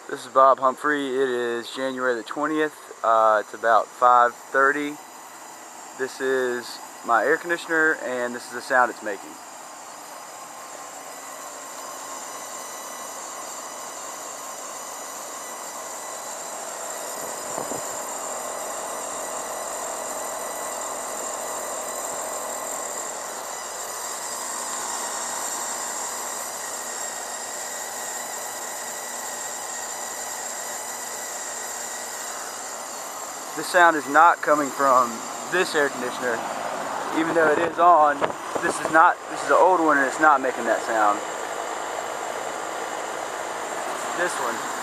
This is Bob Humphrey. It is January the 20th. It's about 5:30. This is my air conditioner, and this is the sound it's making. This sound is not coming from this air conditioner, even though it is on. This is an old one, and it's not making that sound. This one.